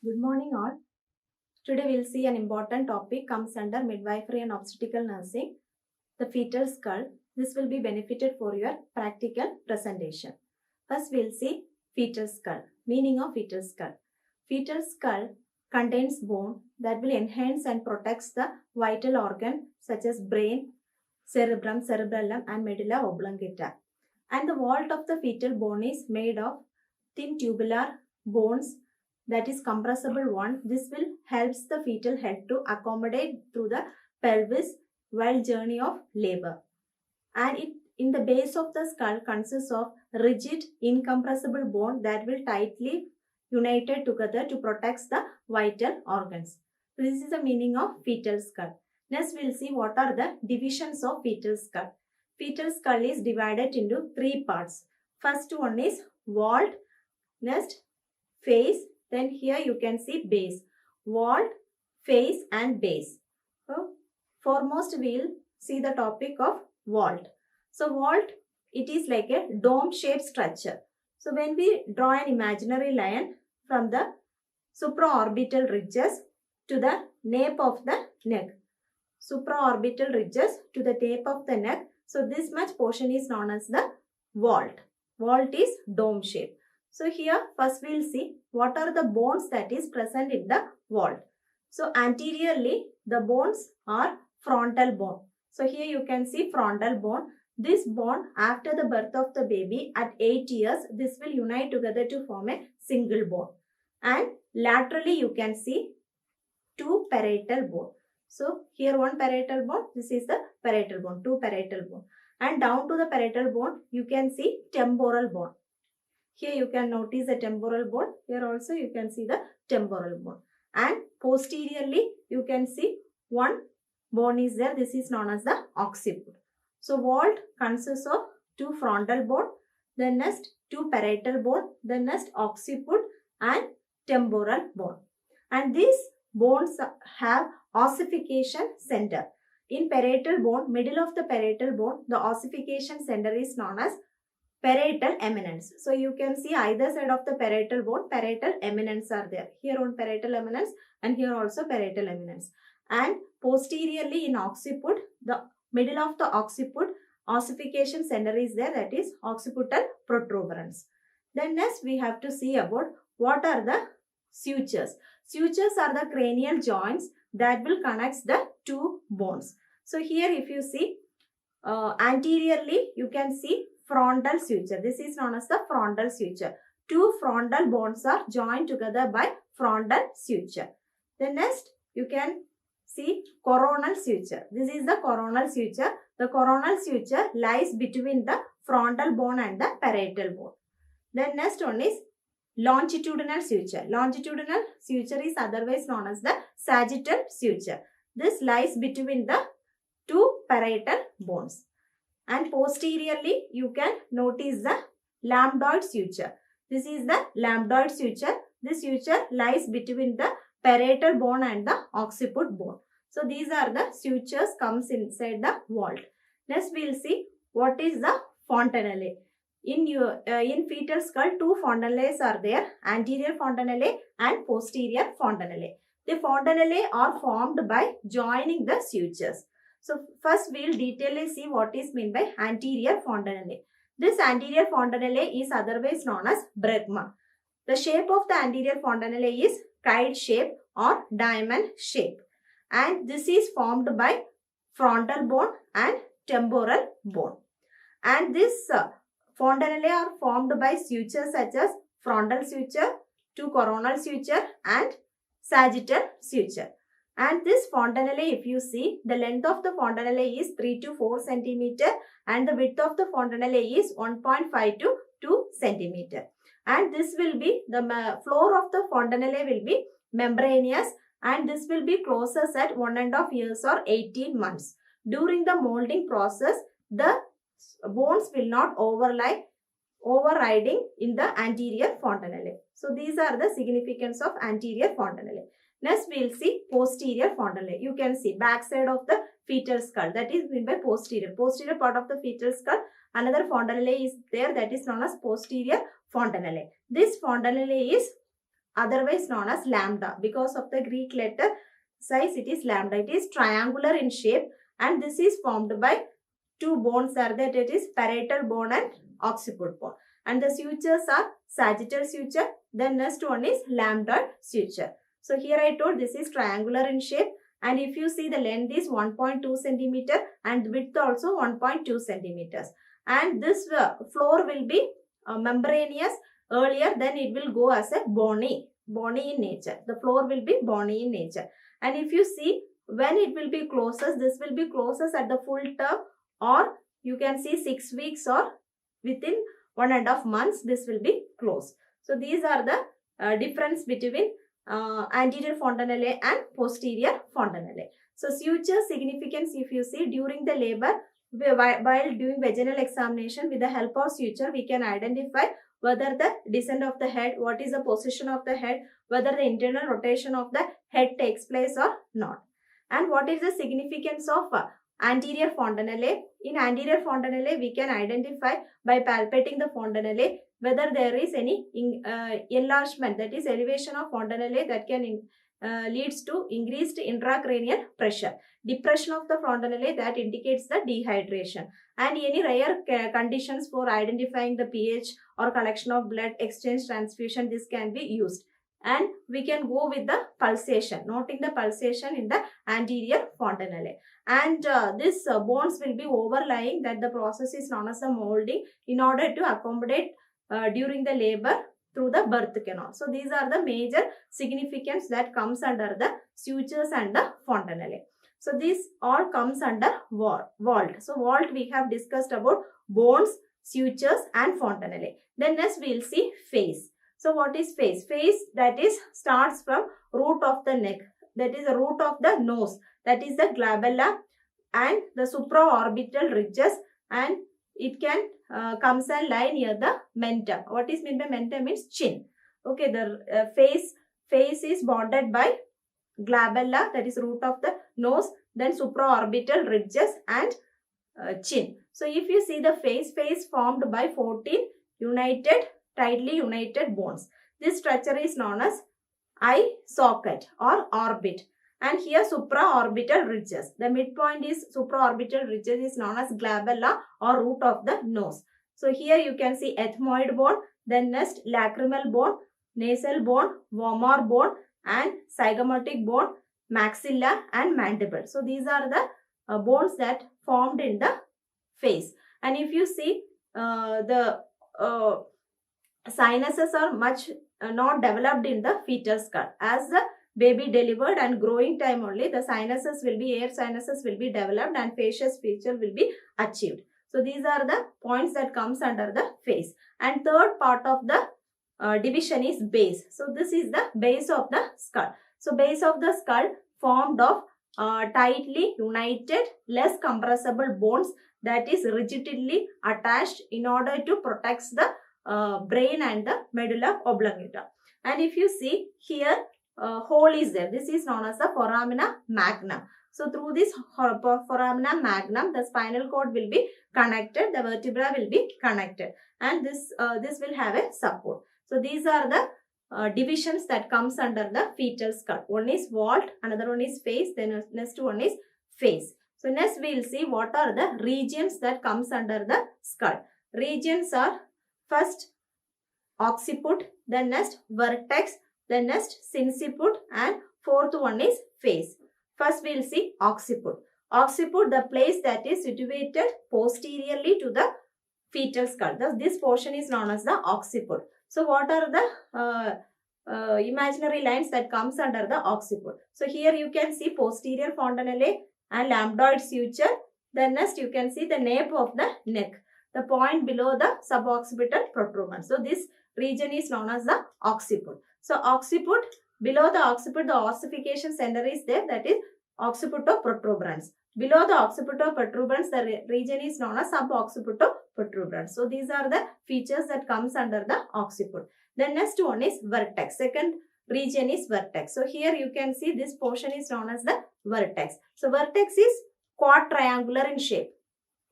Good morning all. Today we'll see an important topic comes under midwifery and obstetrical nursing, the fetal skull. This will be benefited for your practical presentation. First we'll see fetal skull. Meaning of fetal skull. Fetal skull contains bone that will enhance and protects the vital organ such as brain, cerebrum, cerebellum and medulla oblongata. And the vault of the fetal bone is made of thin tubular bones, that is compressible one. This will helps the fetal head to accommodate through the pelvis while journey of labor. And it in the base of the skull consists of rigid incompressible bone that will tightly united together to protect the vital organs. So this is the meaning of fetal skull. Next we'll see what are the divisions of fetal skull. Fetal skull is divided into three parts. First one is vault, next face, then here you can see base. Vault, face and base. So foremost we'll see the topic of vault. So vault, it is like a dome shaped structure. So when we draw an imaginary line from the supraorbital ridges to the nape of the neck. Supraorbital ridges to the nape of the neck. So this much portion is known as the vault. Vault is dome shape. So here first we'll see what are the bones that is present in the vault. So anteriorly the bones are frontal bone. So here you can see frontal bone. This bone after the birth of the baby at 8 years, this will unite together to form a single bone. And laterally you can see two parietal bone. So here one parietal bone, this is the parietal bone, two parietal bone. And down to the parietal bone you can see temporal bone. Here you can notice the temporal bone. Here also you can see the temporal bone. And posteriorly you can see one bone is there. This is known as the occiput. So vault consists of two frontal bone, then next two parietal bone, then next occiput and temporal bone. And these bones have ossification center. In parietal bone, middle of the parietal bone, the ossification center is known as parietal eminence. So you can see either side of the parietal bone, parietal eminence are there. Here on parietal eminence and here also parietal eminence. And posteriorly in occiput, the middle of the occiput, ossification center is there, that is occipital protuberance. Then next we have to see about what are the sutures. Sutures are the cranial joints that will connect the two bones. So here if you see anteriorly you can see frontal suture. This is known as the frontal suture. Two frontal bones are joined together by frontal suture. Then next you can see coronal suture. This is the coronal suture. The coronal suture lies between the frontal bone and the parietal bone. Then next one is longitudinal suture. Longitudinal suture is otherwise known as the sagittal suture. This lies between the two parietal bones. And posteriorly you can notice the lambdoid suture. This is the lambdoid suture. This suture lies between the parietal bone and the occiput bone. So these are the sutures comes inside the vault. Next we will see what is the fontanelle. In fetal skull, two fontanelles are there, anterior fontanelle and posterior fontanelle. The fontanelle are formed by joining the sutures. So first we will detailedly see what is meant by anterior fontanelle. This anterior fontanelle is otherwise known as bregma. The shape of the anterior fontanelle is kite shape or diamond shape. And this is formed by frontal bone and temporal bone. And this fontanelle are formed by sutures such as frontal suture, two coronal suture and sagittal suture. And this fontanelle, if you see, the length of the fontanelle is 3 to 4 centimeter and the width of the fontanelle is 1.5 to 2 centimeter. And this will be, the floor of the fontanelle will be membranous and this will be closes at 1.5 years or 18 months. During the molding process, the bones will not overriding in the anterior fontanelle. So these are the significance of anterior fontanelle. Next we will see posterior fontanelle. You can see back side of the fetal skull, that is meant by posterior. Posterior part of the fetal skull, another fontanelle is there, that is known as posterior fontanelle. This fontanelle is otherwise known as lambda. Because of the Greek letter size, it is lambda. It is triangular in shape, and this is formed by two bones are that it is parietal bone and occiput bone. And the sutures are sagittal suture. Then next one is lambdoid suture. So here I told this is triangular in shape, and if you see the length is 1.2 centimeter and width also 1.2 centimeters. And this floor will be membranous earlier, then it will go as a bony in nature. The floor will be bony in nature. And if you see when it will be closest, this will be closest at the full term, or you can see 6 weeks or within 1.5 months this will be closed. So these are the difference between anterior fontanelle and posterior fontanelle. So suture significance, if you see during the labor, while doing vaginal examination, with the help of suture we can identify whether the descent of the head, what is the position of the head, whether the internal rotation of the head takes place or not. And what is the significance of anterior fontanelle? In anterior fontanelle, we can identify by palpating the fontanelle whether there is any enlargement, that is elevation of fontanelle, that can leads to increased intracranial pressure. Depression of the fontanelle, that indicates the dehydration. And any rare conditions for identifying the pH or collection of blood, exchange, transfusion, this can be used. And we can go with the pulsation, noting the pulsation in the anterior fontanelle. And this bones will be overlying, that the process is known as the molding, in order to accommodate during the labor through the birth canal. So these are the major significance that comes under the sutures and the fontanelle. So this all comes under vault. So vault we have discussed about bones, sutures and fontanelle. Then next we will see face. So what is face? Face, that is starts from root of the neck, that is the root of the nose, that is the glabella and the supraorbital ridges, and it can comes and lie near the mentum. What is meant by mentum? Means chin. Okay, the face is bonded by glabella, that is root of the nose, then supraorbital ridges and chin. So if you see the face formed by 14 tightly united bones. This structure is known as eye socket or orbit. And here supraorbital ridges. The midpoint is supraorbital ridges is known as glabella or root of the nose. So here you can see ethmoid bone, then next lacrimal bone, nasal bone, vomer bone and zygomatic bone, maxilla and mandible. So these are the bones that formed in the face. And if you see the sinuses are much not developed in the fetal skull. As the baby delivered and growing time only, the sinuses will be, air sinuses will be developed and facial feature will be achieved. So these are the points that comes under the face. And third part of the division is base. So this is the base of the skull. So base of the skull formed of tightly united, less compressible bones that is rigidly attached in order to protect the brain and the medulla oblongata. And if you see here, hole is there. This is known as the foramina magnum. So through this foramina magnum, the spinal cord will be connected, the vertebra will be connected, and this will have a support. So these are the divisions that comes under the fetal skull. One is vault, another one is face, then next one is face. So next we will see what are the regions that comes under the skull. Regions are first occiput, then next vertex, then next sinciput, and fourth one is face. First we will see occiput. Occiput, the place that is situated posteriorly to the fetal skull. Thus, this portion is known as the occiput. So what are the imaginary lines that comes under the occiput? So here you can see posterior fontanelle and lambdoid suture. Then next you can see the nape of the neck, the point below the suboccipital protuberance. So this region is known as the occiput. So occiput, below the occiput, the ossification center is there, that is occipital protuberance. Below the occipital protuberance, the region is known as suboccipital protuberance. So these are the features that comes under the occiput. The next one is vertex. Second region is vertex. So here you can see this portion is known as the vertex. So vertex is quadriangular in shape.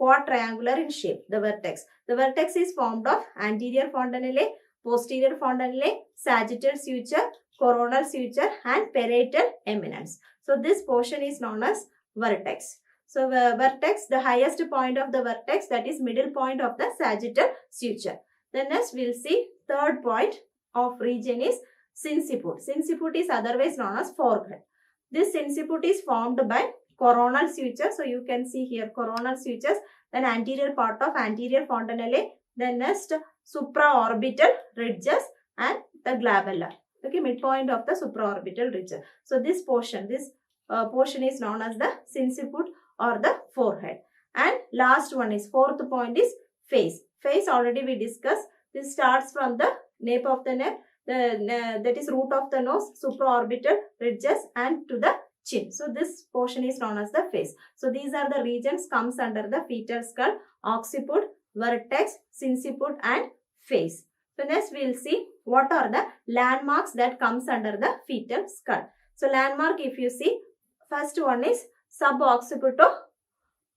Quadriangular in shape, the vertex. The vertex is formed of anterior fontanelle, posterior fontanelle, sagittal suture, coronal suture and parietal eminence. So this portion is known as vertex. So vertex, the highest point of the vertex, that is middle point of the sagittal suture. Then next we'll see third point of region is sinciput. Sinciput is otherwise known as forehead. This sinciput is formed by coronal suture. So you can see here coronal sutures, then anterior part of anterior fontanelle, then next supraorbital ridges and the glabella. Okay, midpoint of the supraorbital ridge. So this portion is known as the sinciput or the forehead. And last one is fourth point is face. Face already we discussed. This starts from the nape of the neck, that is root of the nose, supraorbital ridges and to the chin. So this portion is known as the face. So these are the regions comes under the fetal skull: occiput, vertex, sinciput and face. So next we will see what are the landmarks that comes under the fetal skull. So landmark, if you see, first one is suboccipital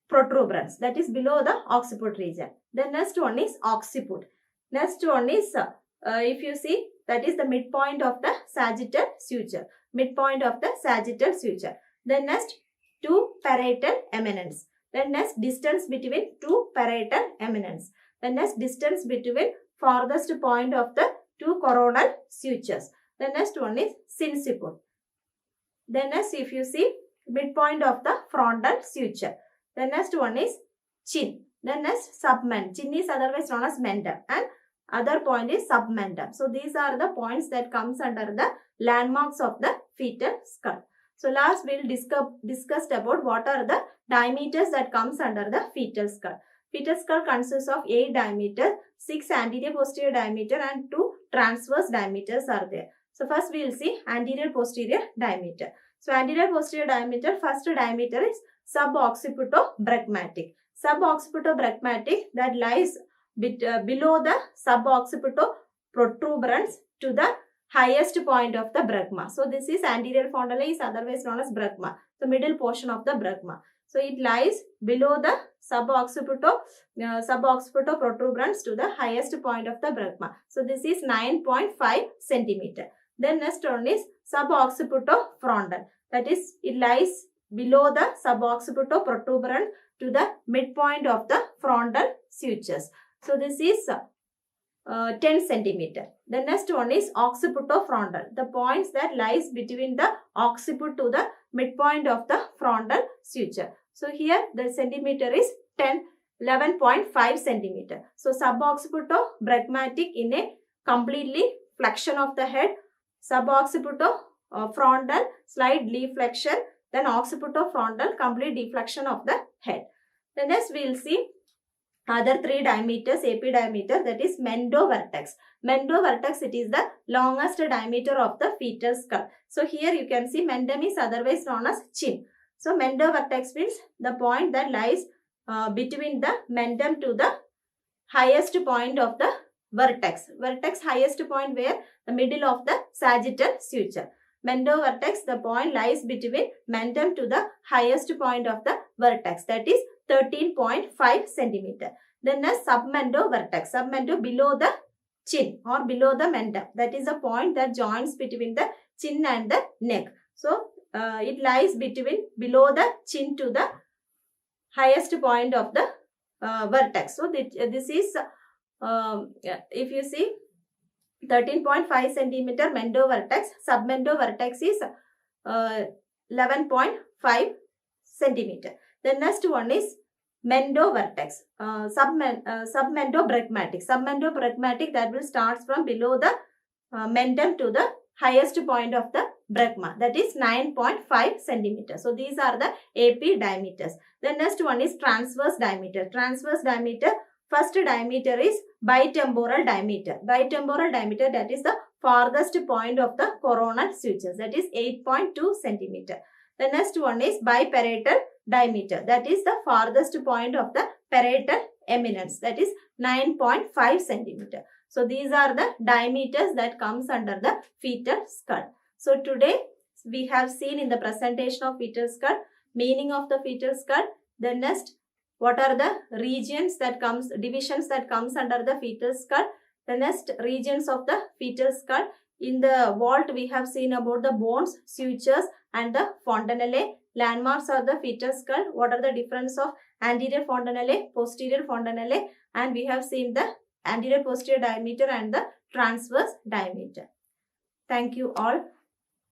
protuberance, that is below the occiput region. The next one is occiput. Next one is, if you see, that is the midpoint of the sagittal suture. Midpoint of the sagittal suture. Then next, two parietal eminence. Then next, distance between two parietal eminence. Then next, distance between farthest point of the two coronal sutures. The next one is sinciput. Then next, if you see, midpoint of the frontal suture. The next one is chin. Then next, submentum. Chin is otherwise known as mentum and other point is submentum. So these are the points that comes under the landmarks of the fetal skull. So last we will discussed about what are the diameters that comes under the fetal skull. Fetal skull consists of 8 diameters, 6 anterior posterior diameter and 2 transverse diameters are there. So first we will see anterior posterior diameter. So anterior posterior diameter, first diameter is suboccipitobregmatic. Suboccipitobregmatic, that lies below the suboccipito protuberance to the highest point of the bregma. So this is anterior fontanelle, is otherwise known as bregma. The middle portion of the bregma. So it lies below the suboccipito protuberance to the highest point of the bregma. So this is 9.5 centimeter. Then next one is suboccipitofrontal. That is, it lies below the suboccipito protuberance to the midpoint of the frontal sutures. So this is 10 centimeter. The next one is occipitofrontal. The points that lies between the occiput to the midpoint of the frontal suture. So here the centimeter is 11.5 centimeter. So suboccipitobregmatic in a completely flexion of the head, suboccipitofrontal slight deflection, then occipitofrontal complete deflection of the head. The next we will see other 3 diameters, AP diameter, that is mendovertex. Mendovertex, it is the longest diameter of the fetal skull. So here you can see mentum is otherwise known as chin. So mendovertex means the point that lies between the mentum to the highest point of the vertex. Vertex highest point where the middle of the sagittal suture. Mendovertex, the point lies between mentum to the highest point of the vertex, that is 13.5 centimeter. Then a submendovertex. Submendo below the chin or below the mentum. That is a point that joins between the chin and the neck. So it lies below the chin to the highest point of the vertex. So this is, if you see, 13.5 centimeter mendovertex. Submendovertex is 11.5 centimeter. The next one is mendovertex, submendobregmatic. Submendobregmatic, that will start from below the mentum to the highest point of the bregma, that is 9.5 centimeter. So these are the AP diameters. The next one is transverse diameter. Transverse diameter, first diameter is bitemporal diameter. Bitemporal diameter, that is the farthest point of the coronal sutures, that is 8.2 centimeter. The next one is biparietal diameter, that is the farthest point of the parietal eminence, that is 9.5 centimeter. So these are the diameters that comes under the fetal skull. So today we have seen in the presentation of fetal skull, meaning of the fetal skull. The next, what are the regions that comes, divisions that comes under the fetal skull. The next regions of the fetal skull. In the vault, we have seen about the bones, sutures and the fontanelle. Landmarks are the fetal skull. What are the difference of anterior fontanelle, posterior fontanelle, and we have seen the anterior posterior diameter and the transverse diameter. Thank you all.